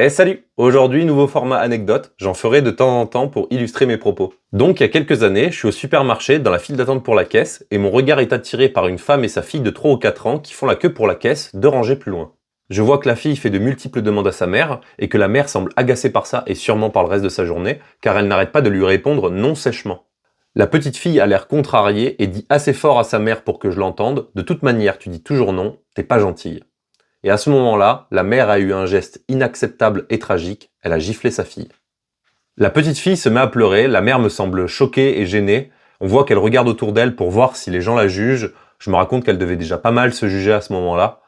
Salut! Aujourd'hui, nouveau format anecdote, j'en ferai de temps en temps pour illustrer mes propos. Donc, il y a quelques années, je suis au supermarché dans la file d'attente pour la caisse et mon regard est attiré par une femme et sa fille de 3 ou 4 ans qui font la queue pour la caisse 2 rangées plus loin. Je vois que la fille fait de multiples demandes à sa mère et que la mère semble agacée par ça et sûrement par le reste de sa journée car elle n'arrête pas de lui répondre non sèchement. La petite fille a l'air contrariée et dit assez fort à sa mère pour que je l'entende: de toute manière, tu dis toujours non, t'es pas gentille. Et à ce moment-là, la mère a eu un geste inacceptable et tragique, elle a giflé sa fille. La petite fille se met à pleurer, la mère me semble choquée et gênée, on voit qu'elle regarde autour d'elle pour voir si les gens la jugent, je me raconte qu'elle devait déjà pas mal se juger à ce moment-là,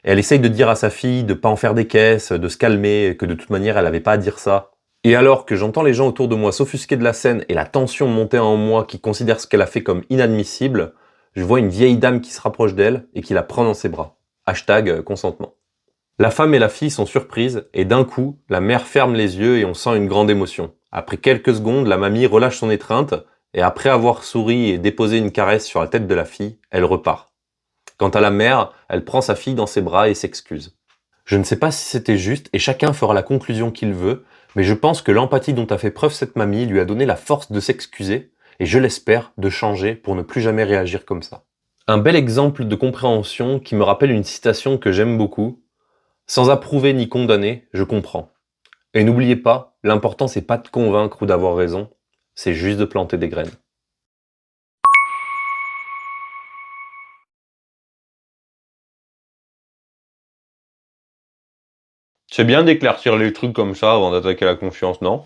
et elle essaye de dire à sa fille de pas en faire des caisses, de se calmer, que de toute manière elle avait pas à dire ça. Et alors que j'entends les gens autour de moi s'offusquer de la scène et la tension monter en moi qui considère ce qu'elle a fait comme inadmissible, je vois une vieille dame qui se rapproche d'elle et qui la prend dans ses bras. Hashtag consentement. La femme et la fille sont surprises et d'un coup, la mère ferme les yeux et on sent une grande émotion. Après quelques secondes, la mamie relâche son étreinte et après avoir souri et déposé une caresse sur la tête de la fille, elle repart. Quant à la mère, elle prend sa fille dans ses bras et s'excuse. Je ne sais pas si c'était juste et chacun fera la conclusion qu'il veut, mais je pense que l'empathie dont a fait preuve cette mamie lui a donné la force de s'excuser et je l'espère de changer pour ne plus jamais réagir comme ça. Un bel exemple de compréhension qui me rappelle une citation que j'aime beaucoup: sans approuver ni condamner, je comprends. Et n'oubliez pas, l'important c'est pas de convaincre ou d'avoir raison, c'est juste de planter des graines. C'est bien d'éclaircir les trucs comme ça avant d'attaquer la confiance, non?